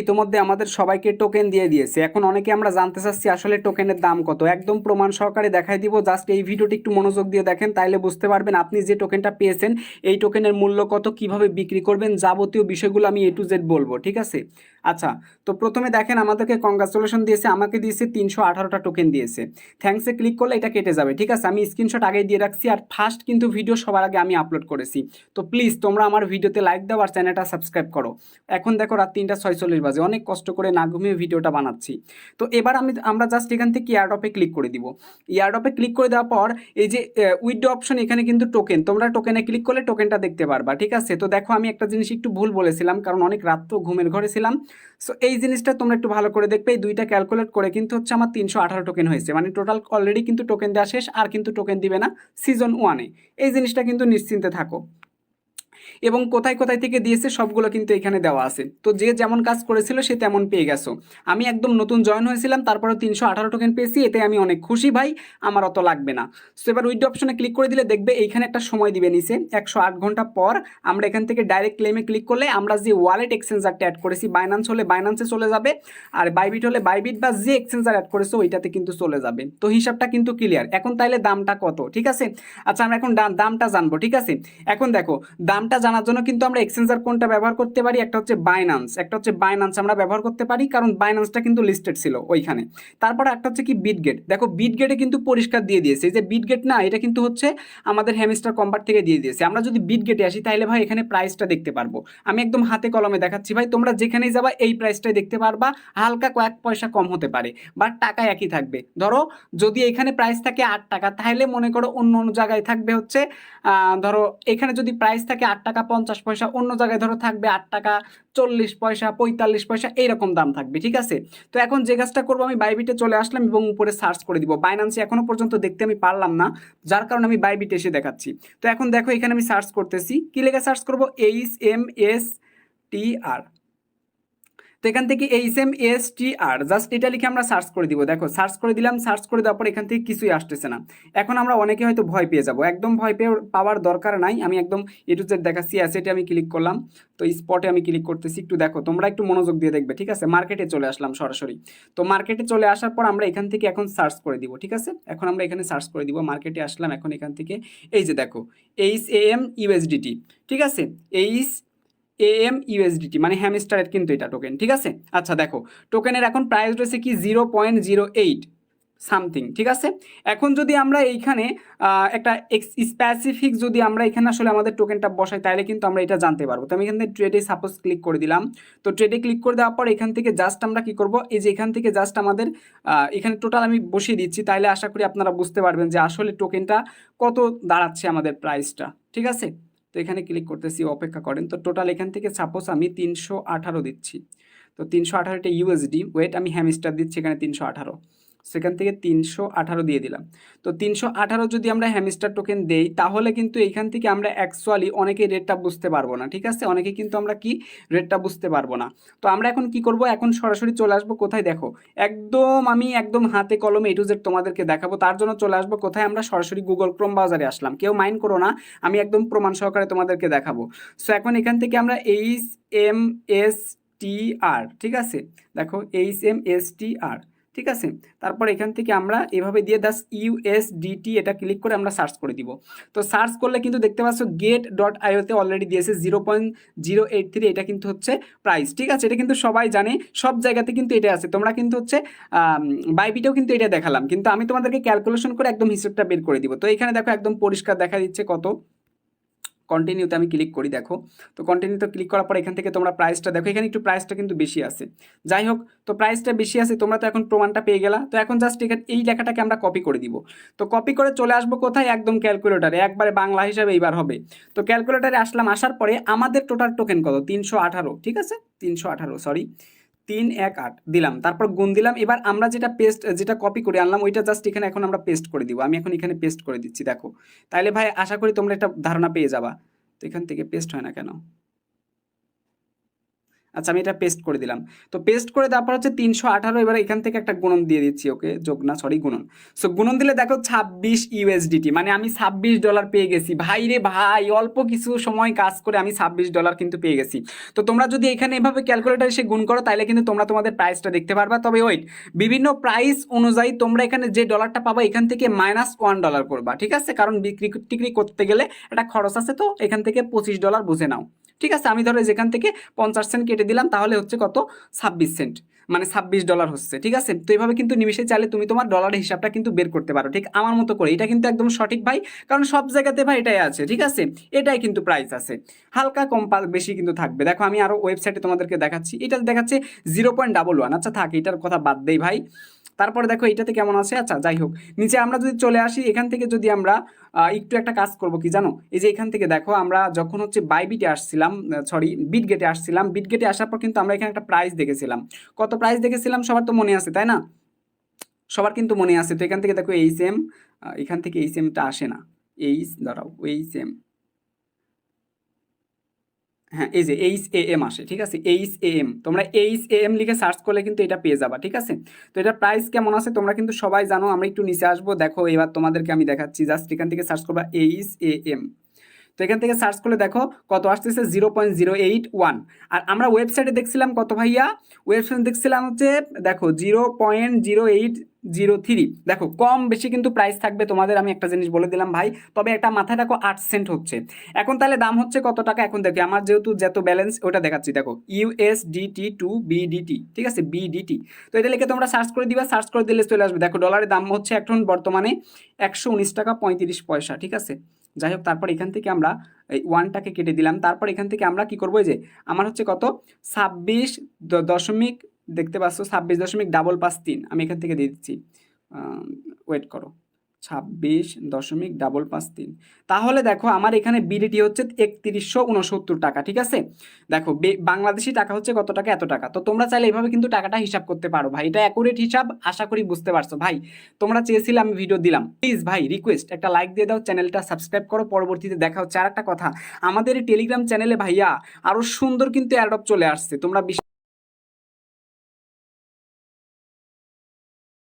ইতোমধ্যে আমাদের সবাইকে টোকেন দিয়ে দিয়েছে। এখন অনেকে আমরা জানতে চাচ্ছি আসলে টোকেনের দাম কত, একদম প্রমাণ সহকারে দেখাই দিব। জাস্ট এই ভিডিওটি একটু মনোযোগ দিয়ে দেখেন, তাইলে বুঝতে পারবেন আপনি যে টোকেনটা পেয়েছেন এই টোকেনের মূল্য কত, কিভাবে বিক্রি করবেন, যাবতীয় বিষয়গুলো আমি A to Z বলবো, ঠিক আছে? আচ্ছা, তো প্রথমে দেখেন আমাদেরকে কংগ্রাচুলেশন দিয়েছে, আমাকে দিয়েছে 318টা টোকেন দিয়েছে। থ্যাঙ্কসে ক্লিক করলে এটা কেটে যাবে, ঠিক আছে? আমি স্ক্রিনশট আগেই দিয়ে রাখছি, আর ফার্স্ট কিন্তু ভিডিও সবার আগে আমি আপলোড করেছি। তো প্লিজ তোমরা আমার ভিডিওতে লাইক দাও আর চ্যানেলটা সাবস্ক্রাইব করো। এখন দেখো রাত 3:46 বাজে, অনেক কষ্ট করে না ঘুমিয়ে ভিডিওটা বানাচ্ছি। তো এবার আমরা জাস্ট এখান থেকে ইয়ারড্রপে ক্লিক করে দিব। ইয়ারড্রপে ক্লিক করে দেওয়ার পর এই যে উইথড্র অপশন, এখানে কিন্তু টোকেন, তোমরা টোকেনে ক্লিক করলে টোকেনটা দেখতে পারবা, ঠিক আছে? তো দেখো আমি একটা জিনিস একটু ভুল বলেছিলাম, কারণ অনেক রাত তো ঘুমের ঘরে ছিলাম। সো এই জিনিসটা তোমরা একটু ভালো করে দেখবে, এই দুইটা ক্যালকুলেট করে কিন্তু হচ্ছে আমার 318 টোকেন হয়েছে, মানে টোটাল অলরেডি কিন্তু টোকেন দেওয়া শেষ, আর কিন্তু টোকেন দিবে না সিজন 1-এ। এই জিনিসটা কিন্তু নিশ্চিন্তে থাকো। এবং কোথায় কোথায় থেকে দিয়েছে সবগুলো কিন্তু এখানে দেওয়া আছে। তো যে যেমন কাজ করেছিল সে তেমন পেয়ে গেছো। আমি একদম নতুন জয়েন হয়েছিলাম, তারপরে 318 টোকেন পেয়েছি, এতে আমি অনেক খুশি ভাই, আমার অত লাগবে না। সো এবার উইথড্র অপশনে ক্লিক করে দিলে দেখবে এইখানে একটা সময় দিবে নিচে 108 ঘন্টা পর আমরা এখান থেকে ডাইরেক্ট ক্লেমে ক্লিক করলে আমরা যে ওয়ালেট এক্সচেঞ্জারটা অ্যাড করেছি, বাইন্যান্স হলে বাইন্যান্সে চলে যাবে, আর বাইবিট হলে বাইবিট বা যে এক্সচেঞ্জার অ্যাড করেছো ওইটাতে কিন্তু চলে যাবে। তো হিসাবটা কিন্তু ক্লিয়ার। এখন তাইলে দামটা কত, ঠিক আছে? আচ্ছা, আমরা এখন দামটা জানবো, ঠিক আছে? এখন দেখো, দামটা জানার জন্য কিন্তু আমরা এক্সচেঞ্জার কোনটা ব্যবহার করতে পারি, একটা হচ্ছে বাইন্যান্স আমরা ব্যবহার করতে পারি, কারণ বাইন্যান্সটা কিন্তু লিস্টেড ছিল ওইখানে। তারপর একটা হচ্ছে কি বিটগেট, দেখো বিটগেটে কিন্তু পরিষ্কার দিয়ে দিয়েছে, এই যে বিটগেট না, এটা কিন্তু হচ্ছে আমাদের হ্যামস্টার কম্পার্ট থেকে দিয়ে দিয়েছে। আমরা যদি বিটগেটে আসি তাহলে ভাই এখানে প্রাইসটা দেখতে পারবো, আমি একদম হাতে কলমে দেখাচ্ছি ভাই, তোমরা যেখানেই যাবা এই প্রাইসটাই দেখতে পারবা, হালকা কয়েক পয়সা কম হতে পারে, বাট টাকা একই থাকবে। ধরো যদি এখানে প্রাইস থাকে 8 টাকা, তাহলে মনে করো অন্য অন্য জায়গায় থাকবে হচ্ছে ধরো এখানে যদি প্রাইস থাকে 8 টাকা 50 পয়সা, অন্য জায়গায় ধরো থাকবে 8 টাকা 40 পয়সা 45 পয়সা, এইরকম দাম থাকবে, ঠিক আছে? তো এখন যে কাজটা করবো, আমি বাইবিটে চলে আসলাম এবং উপরে সার্চ করে দিব। বাইন্যান্সে এখনো পর্যন্ত দেখতে আমি পারলাম না, যার কারণে আমি বাইবিটে এসে দেখাচ্ছি। তো এখন দেখো এখানে আমি সার্চ করতেছি, কি লেগে সার্চ করবো, HMSTR। তো এখান থেকে HMSTR জাস্ট এটা লিখে আমরা সার্চ করে দিব। দেখো সার্চ করে দিলাম, সার্চ করে দেওয়ার পর এখান থেকে কিছুই আসতেছে না। এখন আমরা অনেকে হয়তো ভয় পেয়ে যাব, একদম ভয় পেয়ে পাওয়ার দরকার নাই, আমি একদম A to Z দেখাচ্ছি। অ্যাসেটে আমি ক্লিক করলাম, তো স্পটে আমি ক্লিক করতেছি, একটু দেখো, তোমরা একটু মনোযোগ দিয়ে দেখবে, ঠিক আছে? মার্কেটে চলে আসলাম সরাসরি। তো মার্কেটে চলে আসার পর আমরা এখান থেকে এখন সার্চ করে দিব, ঠিক আছে? এখন আমরা এখানে সার্চ করে দিব, মার্কেটে আসলাম, এখন এখান থেকে এই যে দেখো HAM USDT, ঠিক আছে? HAM USDT মানে হ্যামস্টারের কিন্তু এটা টোকেন, ঠিক আছে? আচ্ছা দেখো, টোকেনের এখন প্রাইস রয়েছে কি 0.08 সামথিং, ঠিক আছে? এখন যদি আমরা এইখানে একটা স্পেসিফিক যদি আমরা এখানে আসলে আমাদের টোকেনটা বসাই, তাহলে কিন্তু আমরা এটা জানতে পারবো। তো আমি এখান থেকে ট্রেডে সাপোজ ক্লিক করে দিলাম। তো ট্রেডে ক্লিক করে দেওয়ার পর এখান থেকে জাস্ট আমরা কি করব, এই যে এখান থেকে জাস্ট আমাদের এখানে টোটাল আমি বসিয়ে দিচ্ছি, তাহলে আশা করি আপনারা বুঝতে পারবেন যে আসলে টোকেনটা কত দাঁড়াচ্ছে আমাদের প্রাইসটা, ঠিক আছে? তো এখানে ক্লিক করতেছি, অপেক্ষা করেন। তো টোটাল এখান থেকে সাপোজ আমি 318 দিচ্ছি। তো 318টা USD, ওয়েট আমি হ্যামস্টার দিচ্ছি এখানে 318, সেখান থেকে 318 দিয়ে দিলাম। তো 318 যদি আমরা হ্যামস্টার টোকেন দেই, তাহলে কিন্তু এইখান থেকে আমরা অ্যাকচুয়ালি অনেকে রেটটা বুঝতে পারবো না, ঠিক আছে? অনেকে কিন্তু আমরা কি রেটটা বুঝতে পারবো না। তো আমরা এখন কি করব, এখন সরাসরি চলে আসবো কোথায়, দেখো একদম আমি একদম হাতে কলমে A to Z তোমাদেরকে দেখাবো। তার জন্য চলে আসবো কোথায়, আমরা সরাসরি গুগল ক্রোম ব্রাউজারে আসলাম, কেউ মাইন্ড করো না, আমি একদম প্রমাণ সহকারে তোমাদেরকে দেখাবো। সো এখন এখান থেকে আমরা HMSTR, ঠিক আছে? দেখো HMSTR, ঠিক আছে? তারপর এখান থেকে আমরা এভাবে দিয়ে USDT এটা ক্লিক করে আমরা সার্চ করে দিব। তো সার্চ করলে কিন্তু দেখতে পাচ্ছ get.io-তে অলরেডি দিয়েছে 0.083, এটা কিন্তু হচ্ছে প্রাইস, ঠিক আছে? এটা কিন্তু সবাই জানে, সব জায়গাতে কিন্তু এটা আছে। তোমরা কিন্তু হচ্ছে বাইবিটেও কিন্তু এটা দেখালাম, কিন্তু আমি তোমাদেরকে ক্যালকুলেশন করে একদম হিসেবটা বের করে দিব। তো এখানে দেখো একদম পরিষ্কার দেখা দিচ্ছে কত। কন্টিনিউতে আমি ক্লিক করি, দেখো। তো কন্টিনিউতে ক্লিক করার পর এখান থেকে তোমরা প্রাইসটা দেখো, এখানে একটু প্রাইসটা কিন্তু বেশি আছে। যাই হোক, তো প্রাইসটা বেশি আছে, তোমরা তো এখন প্রমাণটা পেয়ে গেলা। তো এখন জাস্ট এখানে এই লেখাটাকে আমরা কপি করে দিব। তো কপি করে চলে আসবো কোথায়, একদম ক্যালকুলেটারে, একবারে বাংলা হিসাবে এইবার হবে। তো ক্যালকুলেটারে আসলাম, আসার পরে আমাদের টোটাল টোকেন কত, 318, ঠিক আছে? 318, সরি, 318 দিলাম, তারপর গুণ দিলাম। এবার আমরা যেটা কপি করে আনলাম ওইটা জাস্ট এখানে এখন আমরা পেস্ট করে দিব। আমি এখন এখানে পেস্ট করে দিচ্ছি, দেখো। তাইলে ভাই আশা করি তোমরা একটা ধারণা পেয়ে যাবা। তো এখান থেকে পেস্ট হয় না কেন? আচ্ছা আমি এটা পেস্ট করে দিলাম। তো পেস্ট করে তারপর হচ্ছে 318, এবার এখান থেকে একটা গুণন দিয়ে দিচ্ছি, ওকে যোগ না সরি গুণন। সো গুণন দিলে দেখো 26 USDT, মানে আমি $26 পেয়ে গেছি ভাই রে ভাই, অল্প কিছু সময় কাজ করে আমি $26 কিন্তু পেয়ে গেছি। তো তোমরা যদি এখানে এভাবে ক্যালকুলেটার এসে গুণ করো তাহলে কিন্তু তোমরা তোমাদের প্রাইসটা দেখতে পারবা। তবে ওয়েট, বিভিন্ন প্রাইস অনুযায়ী তোমরা এখানে যে ডলারটা পাবা এখান থেকে -$1 করবা, ঠিক আছে, কারণ বিক্রি টিক্রি করতে গেলে একটা খরচ আছে, তো এখান থেকে $25 বুঝে নাও। ঠিক আছে, আমি ধরো যেখান থেকে 50 সেন্ট কেটে দিলাম, তাহলে হচ্ছে কত, 26 সেন্ট, মানে $26 হচ্ছে। ঠিক আছে, তো এইভাবে কিন্তু নিমিশে চাইলে তুমি তোমার ডলারের হিসাবটা কিন্তু বের করতে পারো, ঠিক আমার মতো করে। এটা কিন্তু একদম সঠিক ভাই, কারণ সব জায়গাতে ভাই এটাই আছে, ঠিক আছে, এটাই কিন্তু প্রাইস আছে, হালকা কম বেশি কিন্তু থাকবে। দেখো আমি আরো ওয়েবসাইটে তোমাদেরকে দেখাচ্ছি, এটা দেখাচ্ছে 0.11। আচ্ছা থাক, এটার কথা বাদ দেই ভাই। তারপরে দেখো এটাতে কেমন আছে, আচ্ছা যাই হোক, নিচে আমরা যদি চলে আসি, এখান থেকে যদি আমরা একটু একটা কাজ করব কি জানো, এই যে এখান থেকে দেখো আমরা যখন হচ্ছে বাইবিটে আসছিলাম, সরি বিটগেটে আসছিলাম, বিটগেটে আসার পর কিন্তু আমরা এখানে একটা প্রাইস দেখেছিলাম। কত প্রাইস দেখেছিলাম সবার তো মনে আছে তাই না, সবার কিন্তু মনে আছে। তো এখান থেকে দেখো সেম, এখান থেকে সেমটা আসে না, দাঁড়াও সেম, হ্যাঁ এই যে AM আসে, ঠিক আছে, AM, তোমরা AM লিখে সার্চ করলে কিন্তু এটা পেয়ে যাবা, ঠিক আছে। তো এটা প্রাইস কেমন আছে তোমরা কিন্তু সবাই জানো, আমরা একটু নিচে আসবো, দেখো এবার তোমাদেরকে আমি দেখাচ্ছি, জাস্ট এখান থেকে সার্চ করবা AM। তো এখান থেকে সার্চ করলে দেখো কত আসতেছে, 0.081। আর আমরা ওয়েবসাইটে দেখছিলাম কত ভাইয়া, ওয়েবসাইটে দেখছিলাম হচ্ছে দেখো 0.0803। দেখো কম বেশি কিন্তু প্রাইস থাকবে, তোমাদের আমি একটা জিনিস বলে দিলাম ভাই, তবে একটা মাথায় রাখো 8 সেন্ট হচ্ছে এখন। তাহলে দাম হচ্ছে কত টাকা এখন, দেখো আমার যেহেতু যত ব্যালেন্স ওটা দেখাচ্ছি, দেখো USDT টু BDT, ঠিক আছে, BDT। তো এটা লিখে তোমরা সার্চ করে দিবা, সার্চ করে দিলে চলে আসবে। দেখো ডলারের দাম হচ্ছে এখন বর্তমানে 119 টাকা 35 পয়সা, ঠিক আছে। যাই হোক, তারপর এখান থেকে আমরা এই ওয়ানটাকে কেটে দিলাম, তারপর এখান থেকে আমরা কি করবো, এই যে আমার হচ্ছে কত 26 দশমিক, দেখতে পাচ্ছ 26.53, আমি এখান থেকে দিয়ে দিচ্ছি, ওয়েট করো, 26.53। তাহলে দেখো আমার এখানে বিডিটি হচ্ছে 3169 টাকা, ঠিক আছে। দেখো বাংলাদেশি টাকা হচ্ছে কত টাকা, এত টাকা। তো তোমরা চাইলে এইভাবে কিন্তু টাকাটা হিসাব করতে পারো ভাই, এটা অ্যাকুরেট হিসাব, আশা করি বুঝতে পারছো ভাই। তোমরা চেয়েছিলে আমি ভিডিও দিলাম, প্লিজ ভাই রিকোয়েস্ট একটা লাইক দিয়ে দাও, চ্যানেলটা সাবস্ক্রাইব করো। পরবর্তীতে দেখা হচ্ছে। আর একটা কথা, আমাদের টেলিগ্রাম চ্যানেলে ভাইয়া আরো সুন্দর কিন্তু অ্যাডপ চলে আসছে, তোমরা